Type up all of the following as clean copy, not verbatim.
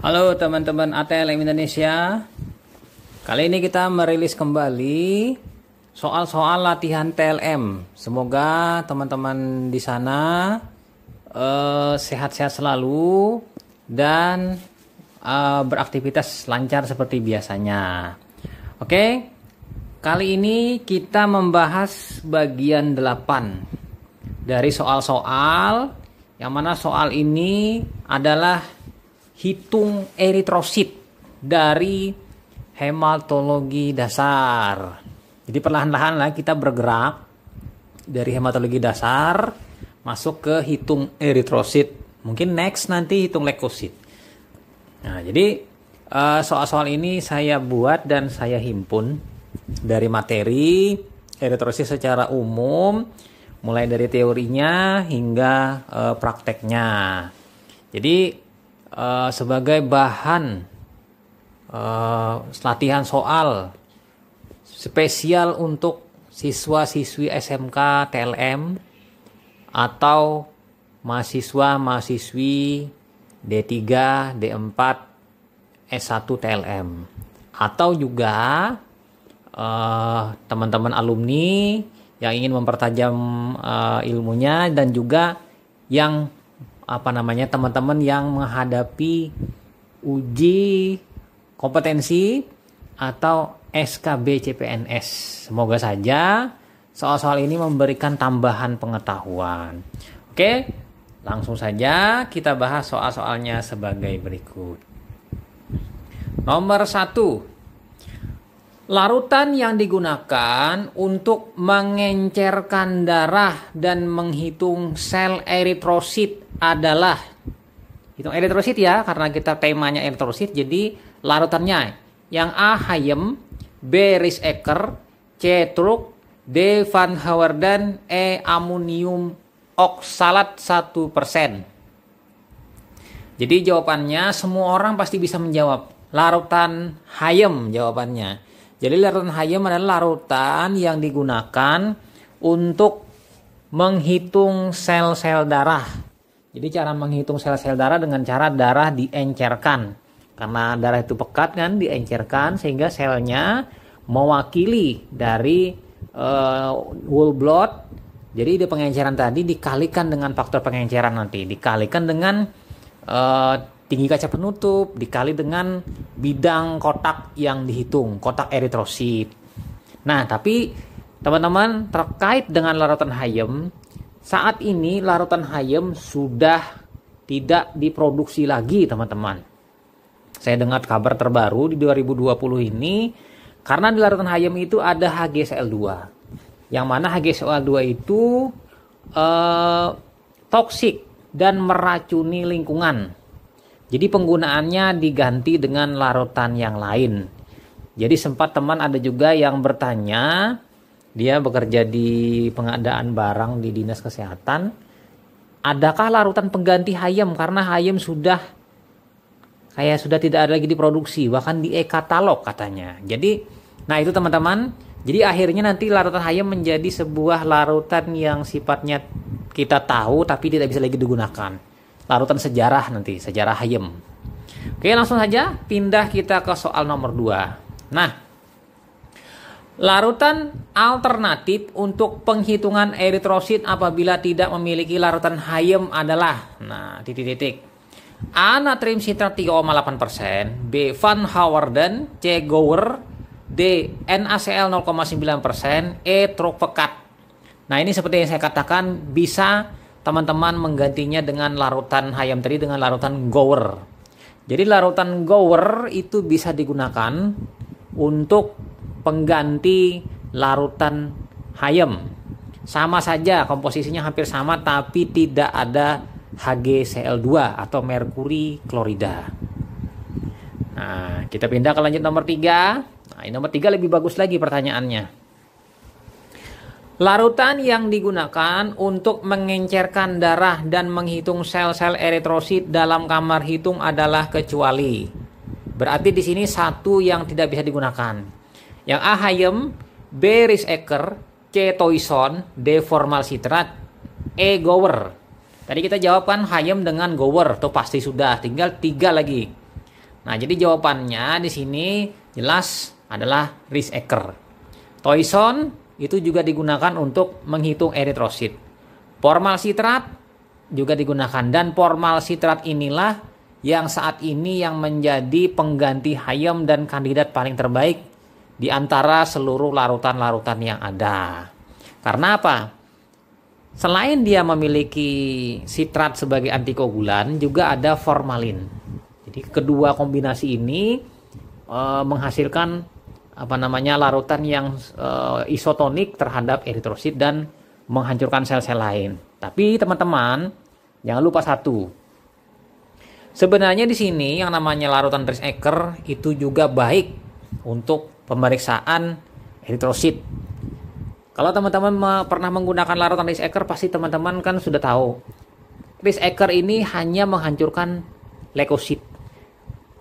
Halo teman-teman ATLM Indonesia. Kali ini kita merilis kembali soal-soal latihan TLM. Semoga teman-teman di sana sehat-sehat selalu dan beraktivitas lancar seperti biasanya. Oke, kali ini kita membahas bagian 8 dari soal-soal yang mana soal ini adalah hitung eritrosit dari hematologi dasar. Jadi perlahan-lahan lah kita bergerak dari hematologi dasar masuk ke hitung eritrosit. Mungkin next nanti hitung leukosit. Nah, jadi soal-soal ini saya buat dan saya himpun dari materi eritrosit secara umum, mulai dari teorinya hingga prakteknya. Jadi sebagai bahan latihan soal spesial untuk siswa-siswi SMK TLM atau mahasiswa-mahasiswi D3, D4, S1 TLM, atau juga teman-teman alumni yang ingin mempertajam ilmunya, dan juga yang teman-teman yang menghadapi uji kompetensi atau SKB CPNS. Semoga saja soal-soal ini memberikan tambahan pengetahuan. Oke, langsung saja kita bahas soal-soalnya sebagai berikut. Nomor 1. Larutan yang digunakan untuk mengencerkan darah dan menghitung sel eritrosit adalah, hitung eritrosit ya, karena kita temanya eritrosit, jadi larutannya yang A Hayem, B Risecker, C Truk, D Van Hewerden, E amonium oksalat 1%. Jadi jawabannya semua orang pasti bisa menjawab. Larutan Hayem jawabannya. Jadi larutan Hayem adalah larutan yang digunakan untuk menghitung sel-sel darah. Jadi cara menghitung sel-sel darah dengan cara darah diencerkan. Karena darah itu pekat kan, diencerkan sehingga selnya mewakili dari whole blood. Jadi di pengenceran tadi dikalikan dengan faktor pengenceran nanti, dikalikan dengan tinggi kaca penutup, dikali dengan bidang kotak yang dihitung, kotak eritrosit. Nah, tapi teman-teman, terkait dengan larutan Hayem, saat ini larutan Hayem sudah tidak diproduksi lagi, teman-teman. Saya dengar kabar terbaru di 2020 ini, karena di larutan Hayem itu ada HgCl2. Yang mana HgCl2 itu toksik dan meracuni lingkungan. Jadi penggunaannya diganti dengan larutan yang lain. Jadi sempat teman ada juga yang bertanya, dia bekerja di pengadaan barang di Dinas Kesehatan, adakah larutan pengganti Hayem, karena Hayem sudah tidak ada lagi diproduksi, bahkan di e-katalog katanya. Jadi, nah itu teman-teman, jadi akhirnya nanti larutan Hayem menjadi sebuah larutan yang sifatnya kita tahu tapi tidak bisa lagi digunakan. Larutan sejarah nanti, sejarah Hayem. Oke, langsung saja pindah kita ke soal nomor 2. Nah, larutan alternatif untuk penghitungan eritrosit apabila tidak memiliki larutan Hayem adalah, nah, titik-titik. A. Natrium sitrat 3,8%, B. Van Hewerden, C. Gower, D. NaCl 0,9%, E. Truk pekat. Nah, ini seperti yang saya katakan, bisa teman-teman menggantinya dengan larutan Hayem tadi dengan larutan Gower. Jadi larutan Gower itu bisa digunakan untuk pengganti larutan Hayem. Sama saja, komposisinya hampir sama, tapi tidak ada HgCl2 atau merkuri klorida. Nah, kita pindah ke lanjut nomor 3. Nah, nomor 3 lebih bagus lagi pertanyaannya. Larutan yang digunakan untuk mengencerkan darah dan menghitung sel-sel eritrosit dalam kamar hitung adalah kecuali. Berarti di sini satu yang tidak bisa digunakan. Yang A Hayem, B Risecker, C Toison, D formal sitrat, E Gower. Tadi kita jawabkan Hayem dengan Gower, tuh pasti sudah, tinggal 3 lagi. Nah, jadi jawabannya di sini jelas adalah Rice-Ecker. Toison itu juga digunakan untuk menghitung eritrosit. Formal sitrat juga digunakan, dan formal sitrat inilah yang saat ini yang menjadi pengganti hayam dan kandidat paling terbaik di antara seluruh larutan-larutan yang ada. Karena apa? Selain dia memiliki sitrat sebagai antikoagulan, juga ada formalin. Jadi kedua kombinasi ini menghasilkan larutan yang isotonik terhadap eritrosit dan menghancurkan sel-sel lain. Tapi teman-teman jangan lupa satu. Sebenarnya di sini yang namanya larutan Rice-Ecker itu juga baik untuk pemeriksaan eritrosit. Kalau teman-teman pernah menggunakan larutan Rice-Ecker, pasti teman-teman kan sudah tahu. Rice-Ecker ini hanya menghancurkan leukosit.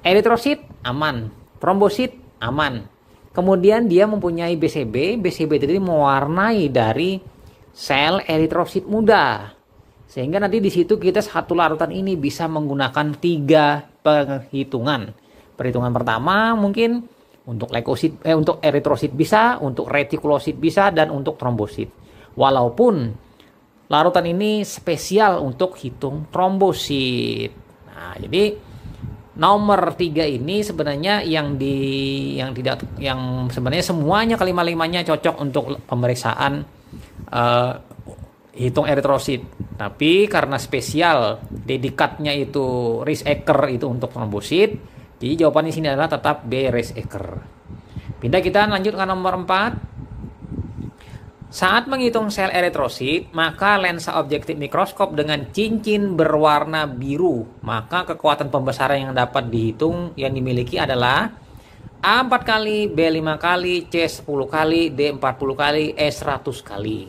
Eritrosit aman, trombosit aman. Kemudian dia mempunyai BCB. BCB itu mewarnai dari sel eritrosit muda. Sehingga nanti di situ kita satu larutan ini bisa menggunakan 3 perhitungan. Perhitungan pertama mungkin untuk leukosit, untuk eritrosit bisa, untuk retikulosit bisa, dan untuk trombosit. Walaupun larutan ini spesial untuk hitung trombosit. Nah, jadi nomor 3 ini sebenarnya yang sebenarnya semuanya kelima-limanya cocok untuk pemeriksaan hitung eritrosit. Tapi karena spesial dedikatnya itu Rice-Ecker itu untuk trombosit, jadi jawaban di sini adalah tetap B, Rice-Ecker. Pindah kita lanjut ke nomor 4. Saat menghitung sel eritrosit, maka lensa objektif mikroskop dengan cincin berwarna biru, maka kekuatan pembesaran yang dapat dihitung yang dimiliki adalah A 4 kali, B 5 kali, C 10 kali, D 40 kali, E 100 kali.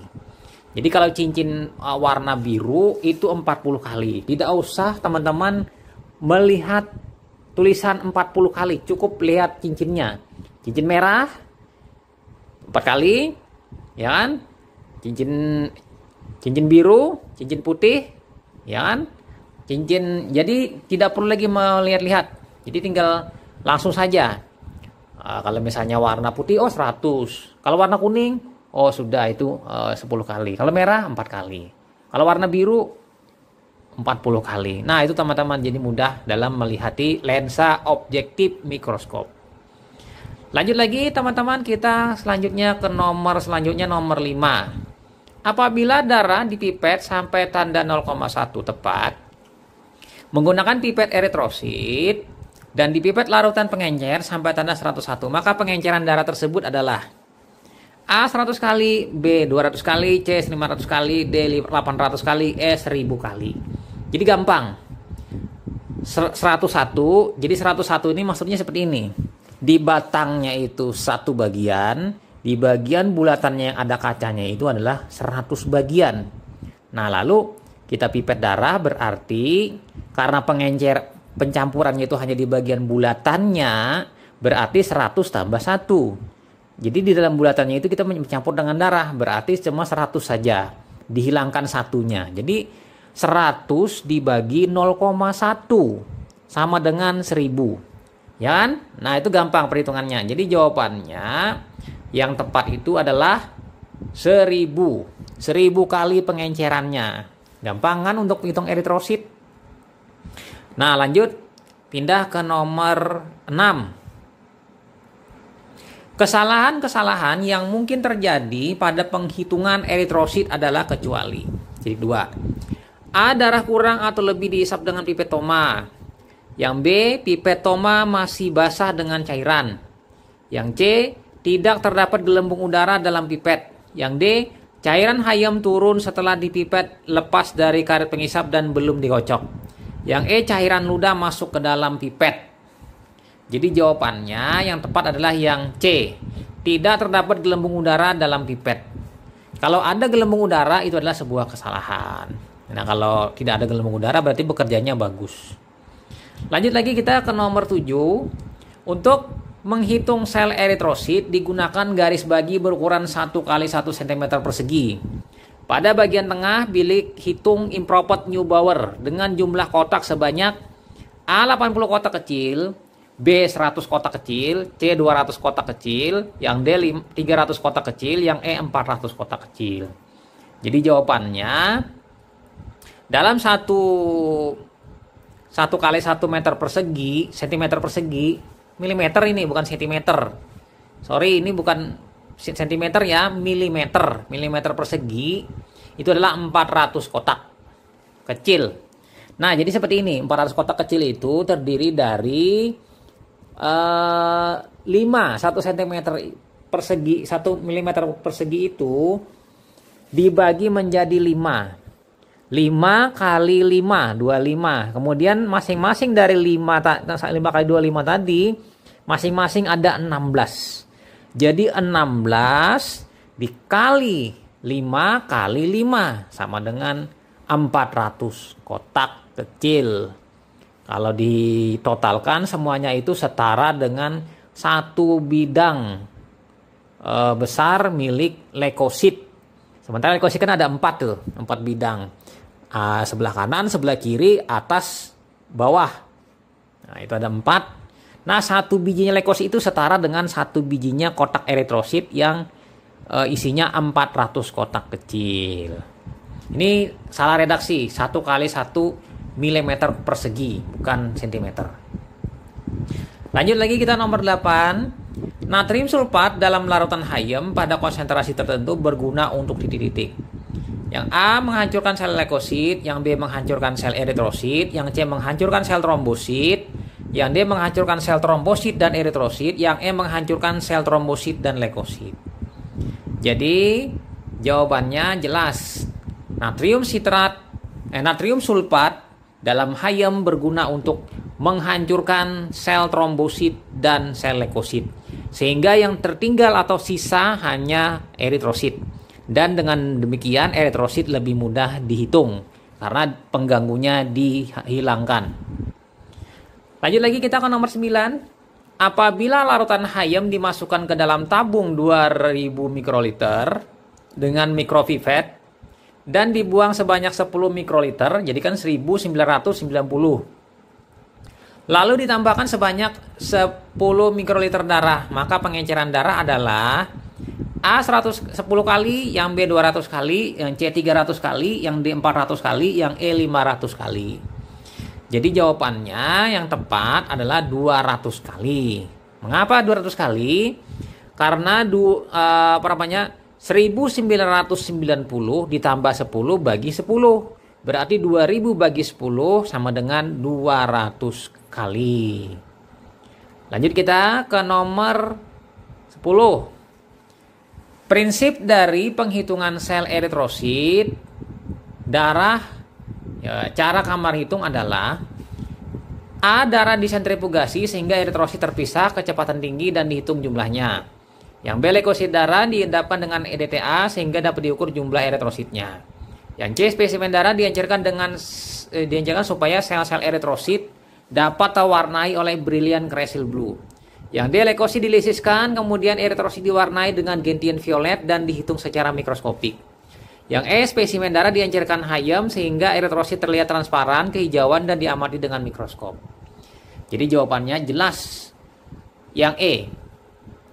Jadi kalau cincin warna biru itu 40 kali. Tidak usah teman-teman melihat tulisan 40 kali, cukup lihat cincinnya. Cincin merah 4 kali, ya kan? Cincin biru, cincin putih, ya kan? Jadi tidak perlu lagi melihat-lihat. Jadi tinggal langsung saja. Kalau misalnya warna putih, 100. Kalau warna kuning, sudah itu 10 kali. Kalau merah 4 kali. Kalau warna biru 40 kali. Nah, itu teman-teman jadi mudah dalam melihati lensa objektif mikroskop. Lanjut lagi teman-teman, kita selanjutnya ke nomor 5. Apabila darah dipipet sampai tanda 0,1 tepat menggunakan pipet eritrosit dan dipipet larutan pengencer sampai tanda 101, maka pengenceran darah tersebut adalah A 100 kali, B 200 kali, C 500 kali, D 800 kali, E 1000 kali. Jadi gampang. 101, jadi 101 ini maksudnya seperti ini. Di batangnya itu 1 bagian, di bagian bulatannya yang ada kacanya itu adalah 100 bagian. Nah, lalu kita pipet darah, berarti karena pencampurannya itu hanya di bagian bulatannya, berarti 100 tambah 1. Jadi di dalam bulatannya itu kita mencampur dengan darah, berarti cuma 100 saja. Dihilangkan satunya. Jadi 100 dibagi 0,1 sama dengan 1000. Ya kan? Nah, itu gampang perhitungannya. Jadi jawabannya yang tepat itu adalah 1000. 1000 kali pengencerannya. Gampang kan untuk hitung eritrosit? Nah, lanjut. Pindah ke nomor 6. Kesalahan-kesalahan yang mungkin terjadi pada penghitungan eritrosit adalah kecuali. Jadi 2. A. Darah kurang atau lebih dihisap dengan pipet toma. Yang B. Pipet toma masih basah dengan cairan. Yang C. Tidak terdapat gelembung udara dalam pipet. Yang D. Cairan hayam turun setelah dipipet lepas dari karet penghisap dan belum dikocok. Yang E. Cairan ludah masuk ke dalam pipet. Jadi jawabannya yang tepat adalah yang C. Tidak terdapat gelembung udara dalam pipet. Kalau ada gelembung udara itu adalah sebuah kesalahan. Nah, kalau tidak ada gelembung udara berarti bekerjanya bagus. Lanjut lagi kita ke nomor 7. Untuk menghitung sel eritrosit digunakan garis bagi berukuran 1 kali 1 cm persegi. Pada bagian tengah bilik hitung improper Neubauer dengan jumlah kotak sebanyak A 80 kotak kecil, B 100 kotak kecil, C 200 kotak kecil, yang D 300 kotak kecil, yang E 400 kotak kecil. Jadi jawabannya dalam satu kali 1 meter persegi, cm persegi, milimeter ini bukan sentimeter. Sorry, ini bukan sentimeter ya, milimeter persegi itu adalah 400 kotak kecil. Nah, jadi seperti ini, 400 kotak kecil itu terdiri dari 1 cm persegi, 1 mm persegi itu dibagi menjadi 5 kali 5, 25. Kemudian masing-masing dari 5 kali 25 tadi, masing-masing ada 16. Jadi 16 dikali 5 kali 5 sama dengan 400 kotak kecil. Kalau ditotalkan semuanya itu setara dengan 1 bidang besar milik leukosit. Sementara leukosit kan ada 4 tuh, 4 bidang. Sebelah kanan, sebelah kiri, atas, bawah. Nah, itu ada 4. Nah, 1 bijinya leukosit itu setara dengan 1 bijinya kotak eritrosit yang isinya 400 kotak kecil. Ini salah redaksi, 1 kali 1 mm persegi, bukan cm. Lanjut lagi kita nomor 8. Natrium sulfat dalam larutan hayem pada konsentrasi tertentu berguna untuk titik-titik. Yang A menghancurkan sel leukosit, yang B menghancurkan sel eritrosit, yang C menghancurkan sel trombosit, yang D menghancurkan sel trombosit dan eritrosit, yang E menghancurkan sel trombosit dan leukosit. Jadi jawabannya jelas. Natrium sulfat dalam hayem berguna untuk menghancurkan sel trombosit dan sel leukosit, sehingga yang tertinggal atau sisa hanya eritrosit. Dan dengan demikian eritrosit lebih mudah dihitung karena pengganggunya dihilangkan. Lanjut lagi kita ke nomor 9. Apabila larutan hayem dimasukkan ke dalam tabung 2000 mikroliter dengan mikropipet dan dibuang sebanyak 10 mikroliter, jadi kan 1990. Lalu ditambahkan sebanyak 10 mikroliter darah, maka pengenceran darah adalah A 110 kali, yang B 200 kali, yang C 300 kali, yang D 400 kali, yang E 500 kali. Jadi jawabannya yang tepat adalah 200 kali. Mengapa 200 kali? Karena 1990 ditambah 10 bagi 10. Berarti 2000 bagi 10 sama dengan 200 kali. Lanjut kita ke nomor 10. Prinsip dari penghitungan sel eritrosit darah, cara kamar hitung adalah A. Darah disentrifugasi sehingga eritrosit terpisah kecepatan tinggi dan dihitung jumlahnya. Yang B. Leukosit darah diendapkan dengan EDTA sehingga dapat diukur jumlah eritrositnya. Yang C. Spesimen darah dihancurkan supaya sel-sel eritrosit dapat terwarnai oleh brilliant crescent blue. Yang D. Leukosit dilisiskan, kemudian eritrosit diwarnai dengan gentian violet dan dihitung secara mikroskopik. Yang E. Spesimen darah dihancurkan hayem sehingga eritrosit terlihat transparan, kehijauan dan diamati dengan mikroskop. Jadi jawabannya jelas yang E.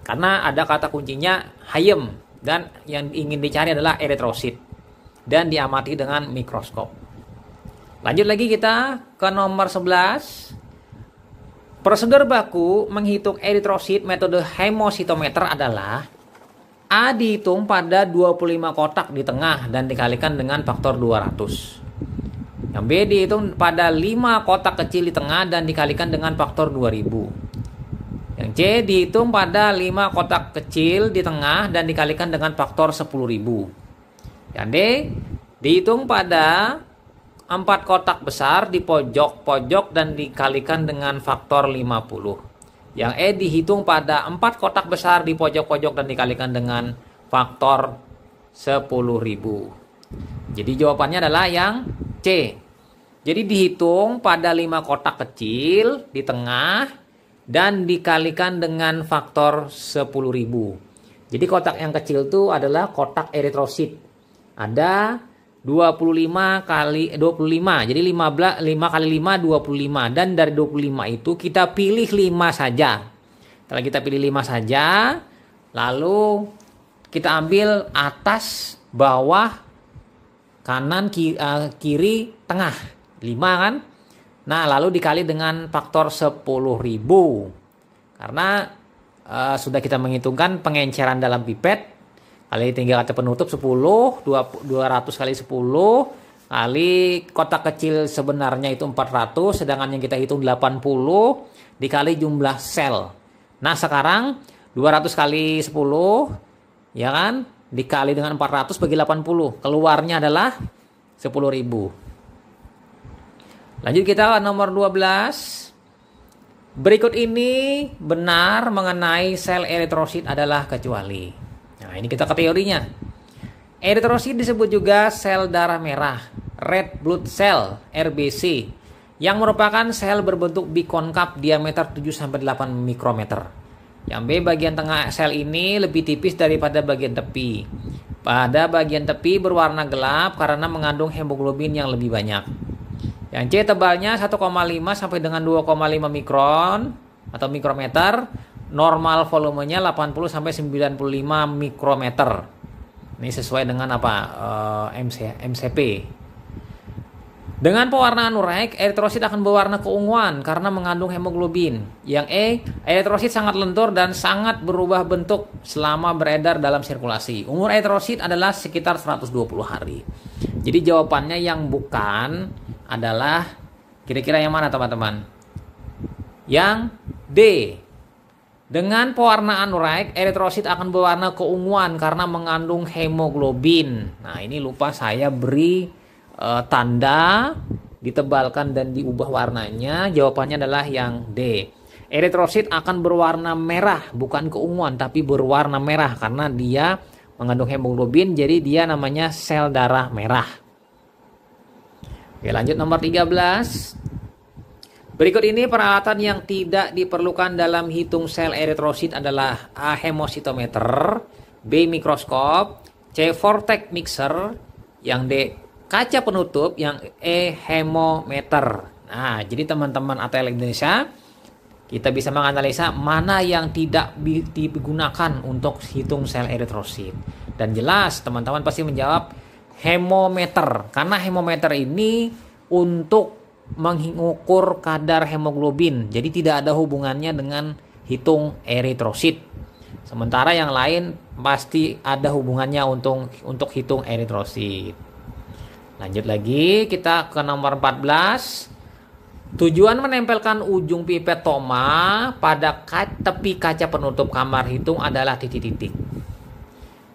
Karena ada kata kuncinya hayem dan yang ingin dicari adalah eritrosit dan diamati dengan mikroskop. Lanjut lagi kita ke nomor 11. Prosedur baku menghitung eritrosit metode hemositometer adalah A dihitung pada 25 kotak di tengah dan dikalikan dengan faktor 200. Yang B dihitung pada 5 kotak kecil di tengah dan dikalikan dengan faktor 2000. Yang C dihitung pada 5 kotak kecil di tengah dan dikalikan dengan faktor 10.000. Yang D dihitung pada 4 kotak besar di pojok-pojok dan dikalikan dengan faktor 50. Yang E dihitung pada 4 kotak besar di pojok-pojok dan dikalikan dengan faktor 10.000. Jadi jawabannya adalah yang C. Jadi dihitung pada 5 kotak kecil di tengah dan dikalikan dengan faktor 10.000. Jadi kotak yang kecil itu adalah kotak eritrosit. Ada 25 kali 25. Jadi 5 kali 5 25, dan dari 25 itu kita pilih 5 saja. Setelah kita pilih 5 saja, lalu kita ambil atas, bawah, kanan, kiri, tengah. 5 kan? Nah, lalu dikali dengan faktor 10.000. Karena sudah kita menghitungkan pengenceran dalam pipet kali tinggal kaca penutup 10, 200 kali 10 kali kotak kecil sebenarnya itu 400, sedangkan yang kita hitung 80 dikali jumlah sel. Nah, sekarang 200 kali 10 ya kan dikali dengan 400 bagi 80, keluarnya adalah 10.000. Lanjut kita nomor 12. Berikut ini benar mengenai sel eritrosit adalah kecuali. Nah, ini kita ke teorinya. Eritrosit disebut juga sel darah merah, red blood cell, RBC, yang merupakan sel berbentuk bikonkap diameter 7-8 mikrometer. Yang B, bagian tengah sel ini lebih tipis daripada bagian tepi. Pada bagian tepi berwarna gelap karena mengandung hemoglobin yang lebih banyak. Yang C, tebalnya 1,5 sampai dengan 2,5 mikron atau mikrometer. Normal volumenya 80 sampai 95 mikrometer. Ini sesuai dengan apa? MCP. Dengan pewarnaan ureik, eritrosit akan berwarna keunguan karena mengandung hemoglobin. Yang E, eritrosit sangat lentur dan sangat berubah bentuk selama beredar dalam sirkulasi. Umur eritrosit adalah sekitar 120 hari. Jadi jawabannya yang bukan adalah kira-kira yang mana, teman-teman? Yang D. Dengan pewarnaan ureik, eritrosit akan berwarna keunguan karena mengandung hemoglobin. Nah, ini lupa saya beri tanda, ditebalkan dan diubah warnanya. Jawabannya adalah yang D. Eritrosit akan berwarna merah, bukan keunguan, tapi berwarna merah karena dia mengandung hemoglobin, jadi dia namanya sel darah merah. Oke, lanjut nomor 13. Berikut ini peralatan yang tidak diperlukan dalam hitung sel eritrosit adalah A. Hemositometer, B. Mikroskop, C. Vortex mixer, yang D. Kaca penutup, yang E. Hemometer. Nah, jadi teman-teman ATL Indonesia, kita bisa menganalisa mana yang tidak digunakan untuk hitung sel eritrosit. Dan jelas teman-teman pasti menjawab hemometer, karena hemometer ini untuk mengukur kadar hemoglobin, jadi tidak ada hubungannya dengan hitung eritrosit. Sementara yang lain pasti ada hubungannya untuk hitung eritrosit. Lanjut lagi kita ke nomor 14. Tujuan menempelkan ujung pipet Thoma pada tepi kaca penutup kamar hitung adalah titik-titik.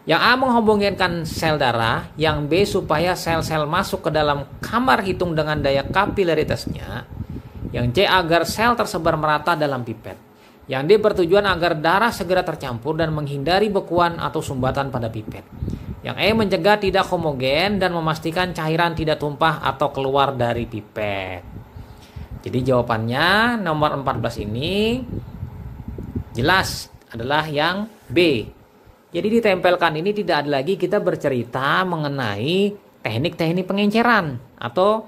Yang A, menghubungkan sel darah. Yang B, supaya sel-sel masuk ke dalam kamar hitung dengan daya kapilaritasnya. Yang C, agar sel tersebar merata dalam pipet. Yang D, bertujuan agar darah segera tercampur dan menghindari bekuan atau sumbatan pada pipet. Yang E, mencegah tidak homogen dan memastikan cairan tidak tumpah atau keluar dari pipet. Jadi jawabannya nomor 14 ini jelas adalah yang B. Jadi ditempelkan ini tidak ada lagi kita bercerita mengenai teknik-teknik pengenceran atau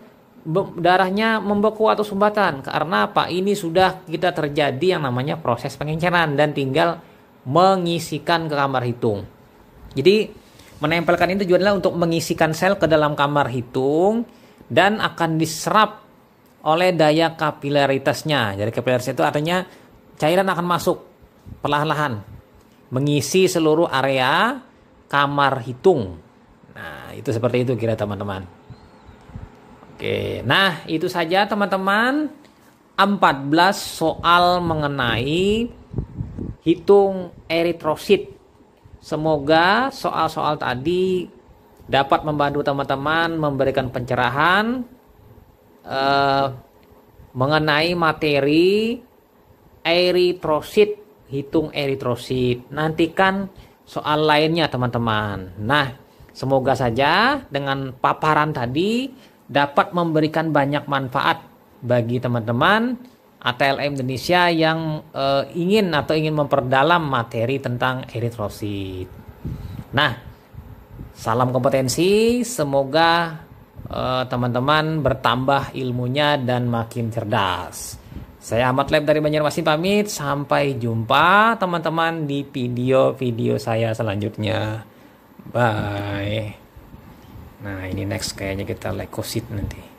darahnya membeku atau sumbatan. Karena apa? Ini sudah kita terjadi yang namanya proses pengenceran dan tinggal mengisikan ke kamar hitung. Jadi menempelkan ini tujuannya untuk mengisikan sel ke dalam kamar hitung dan akan diserap oleh daya kapilaritasnya. Jadi kapilaritas itu artinya cairan akan masuk perlahan-lahan mengisi seluruh area kamar hitung. Nah, itu seperti itu kira teman-teman. Oke, nah itu saja teman-teman 14 soal mengenai hitung eritrosit. Semoga soal-soal tadi dapat membantu teman-teman memberikan pencerahan mengenai materi eritrosit, hitung eritrosit. Nantikan soal lainnya teman-teman. Nah, semoga saja dengan paparan tadi dapat memberikan banyak manfaat bagi teman-teman ATLM Indonesia yang ingin memperdalam materi tentang eritrosit. Nah, Salam kompetensi, semoga teman-teman bertambah ilmunya dan makin cerdas. Saya Ahmad Lab dari Banjarmasin pamit, sampai jumpa teman-teman di video-video saya selanjutnya. Bye. Nah, ini next kayaknya kita leukosit nanti.